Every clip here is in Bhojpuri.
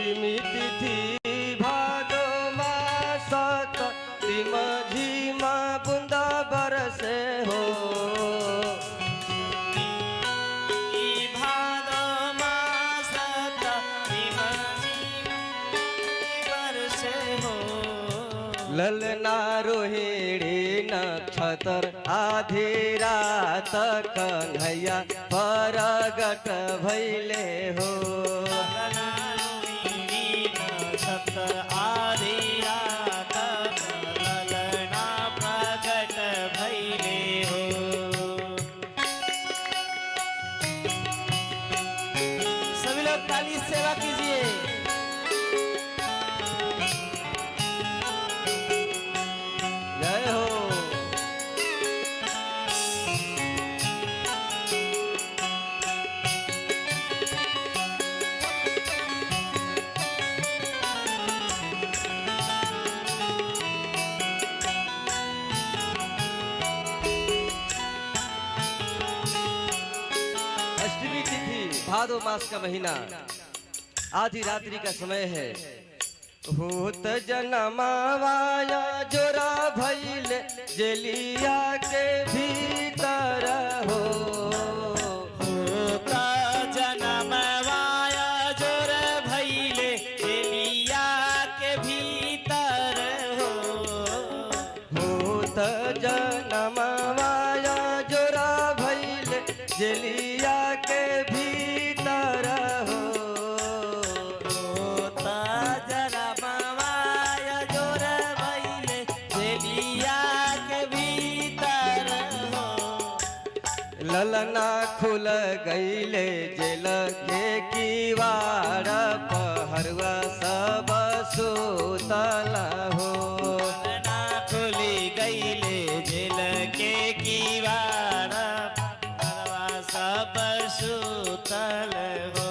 अष्टमी तिथि भादो मास झिमा झिमा बूंदा बरसे हो। ललना रोहिणी नक्षत्र आधी रात कन्हैया परगट भैले हो। ललना रोहिणी नक्षत्र आधी रात ललना प्रगट भैले हो। सभी लोग ताली सेवा कीजिए। भादो मास का महीना, आधी रात्रि का समय है। होत जनमावाया जोरा भइल जेलिया के भीतर हो। होत जनमावाया जोरा भइल जेलिया के भीतर हो। होत जनमावाया जोरा भइल जेलिया के भीतर हो। होता जरा मावाया जोर भइले जेलिया के भीतर हो। ललना खुल गईले जेल के किवाड़ पहरवा सब सुतल हो। ललना खुली गईले जेल के किवाड़ पहरवा सब सुतल हो।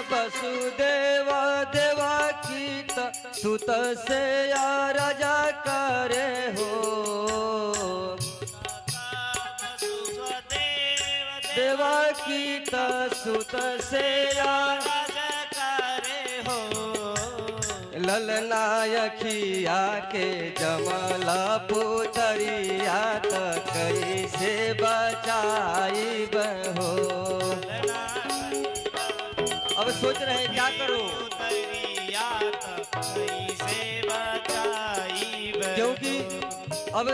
वसुदेव देवकी सुत से या राजा करे हो। देवकी सुत से या राजा करे हो। ललना अखिया के जमला पुतरिया कैसे बचाई हो। अब सोच रहे हैं क्या करूं, क्योंकि अब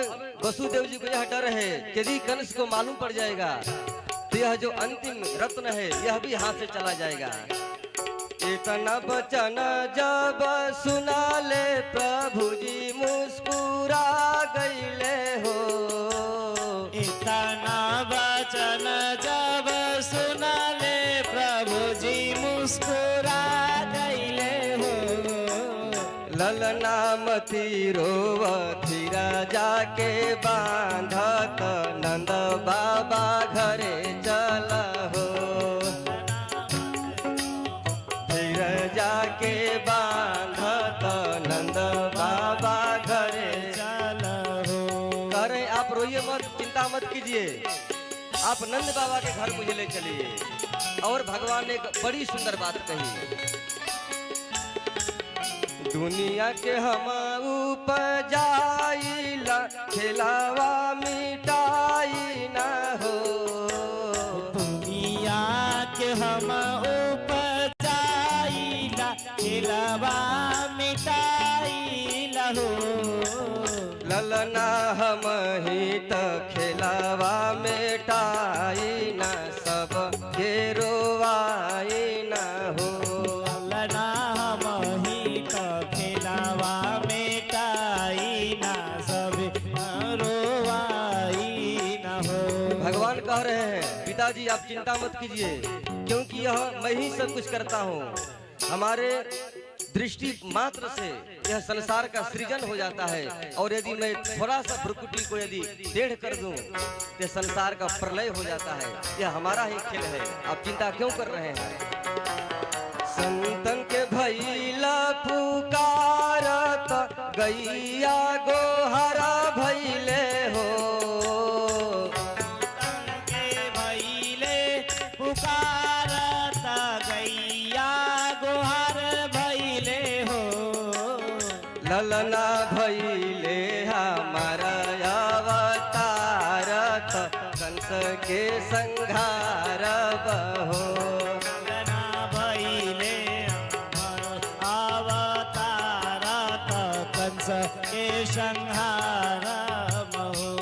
वसुदेव जी को यह डर है कि यदि कंस को मालूम पड़ जाएगा तो यह जो अंतिम रत्न है यह भी हाथ से चला जाएगा। इतना वचन जब सुना ले प्रभु जी मुस्कुरा गईले हो। इतना वचन जब सुना ले प्रभु जी मुस्कुरा गईले हो। ललना मती रोवती राजा के बांधत नंद बाबा घरे चल हो। जाके बांधत नंद बाबा घरे चल हो। करे आप रोइए मत, चिंता मत कीजिए, आप नंद बाबा के घर मुझे ले चलिए। और भगवान ने एक बड़ी सुंदर बात कही, दुनिया के हम उपजाइला खिलावा मिटाई ना हो। दुनिया के हम उपजाइला खिलावा मिटाइला हो। ललना हम ही तो खिलावा मिटाई ना सब घेरो भगवान कह रहे हैं पिताजी आप चिंता मत कीजिए, क्योंकि यह मैं ही सब कुछ करता हूँ। हमारे दृष्टि मात्र से यह संसार का सृजन हो जाता है, और यदि मैं थोड़ा सा भ्रुकुटी को यदि टेढ़ कर दूं तो संसार का प्रलय हो जाता है। यह हमारा ही खेल है, आप चिंता क्यों कर रहे हैं। संतन के भैला पुकारत गैया गोहरा भैले हो, के भैले पुकारत गैया गोहर भैले हो। ललना भैले हमारा अवतारत कंस के संघार बहो। ललना भैले अवतारत कंस के संहार महो।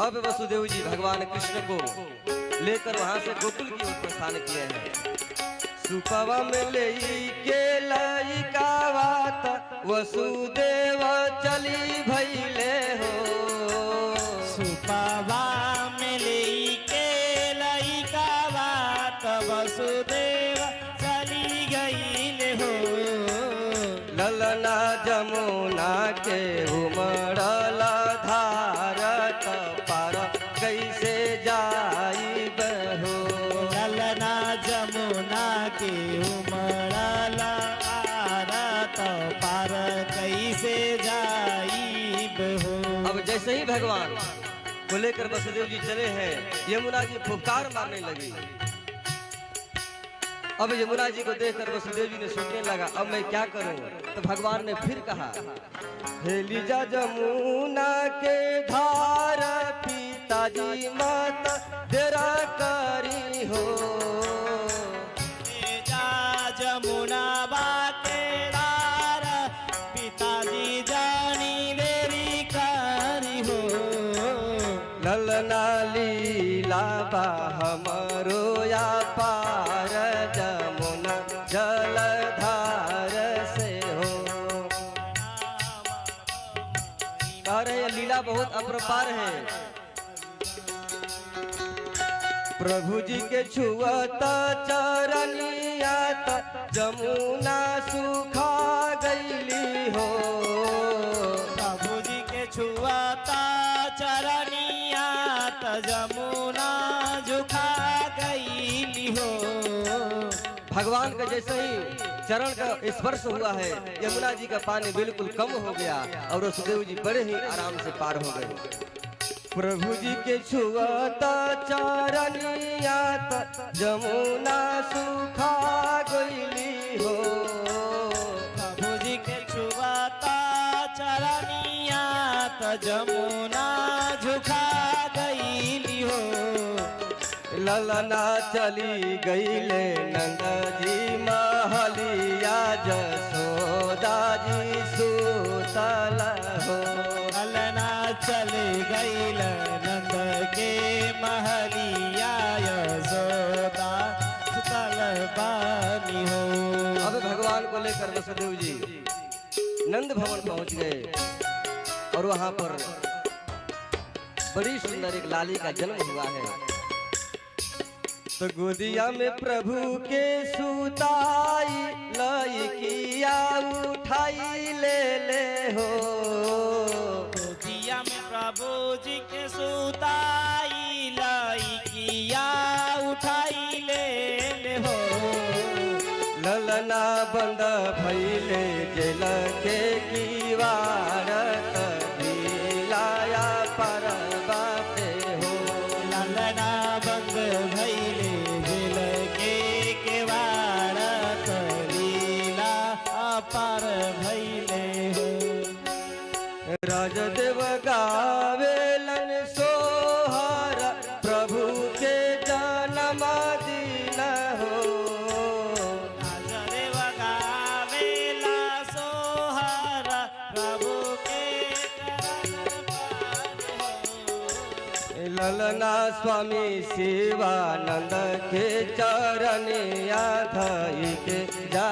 अब वसुदेव जी भगवान कृष्ण को लेकर वहां से गोकुल की ओर प्रस्थान किए हैं। सुपवा में ले के लइकावात वसुदेव चली भैले हो। सुपवा में लेके लइका बात वसुदेव चली गईले हो। ललना जमुना के उमड़ल धारत पार कैसे जाई बहो। ललना जमुना के उमड़ल आरत पार कैसे जाईब हो। अब जैसे ही भगवान को लेकर वसुदेव जी चले हैं, यमुना जी फुफकार मारने लगी। अब यमुना जी को देखकर वसुदेव जी ने सोचने लगा अब मैं क्या करूं। तो भगवान ने फिर कहा हे लीजा जमुना के धार पिताजी मत तेरा करी हो। जा जमुना बाके दार पिताजी जानी देरी कारी हो। ललना लीला बा हमरो या पार जमुना जलधार से हो। अरे ये लीला बहुत अपरपार है। प्रभु जी के छुअता चरनिया जमुना सुखा गईली हो। प्रभु जी के छुआता चरनिया त जमुना झुका गईली हो। भगवान का जैसे ही चरण का स्पर्श हुआ है, यमुना जी का पानी बिल्कुल कम हो गया और वसुदेव जी बड़े ही आराम से पार हो गए। प्रभु जी के छुअता चरनिया जमुना सुखा गईली हो। प्रभु जी के छुआता चरनिया त जमुना झुका गईली हो। ललना चली गईले नंद जी महलिया जसोदा जी सुतल हो। ललना चल गईल नंद के महलिया यशोदा सुतल बानी हो। अब भगवान को लेकर वसुदेव जी नंद भवन पहुंच गए और वहां पर बड़ी सुंदर एक लाली का जन्म हुआ है। तो गोदिया में प्रभु के सुताई लइकिया उठाई ले हो। गोदिया में प्रभु जी के सुताई लइकिया उठाई ले हो। ललना बंद भैले जेल के कीवाड़ लाया पर बाटे हो। ललना बंद भैले जेल के केवाड़ लीला अपार भैले हो। राजदेव गावेलन सोहर प्रभु के जन्म दिन हो। राजदेव गावेला सोहर प्रभु के चरण पार हो। ललना स्वामी शिवानंद के चरनिया धई के जा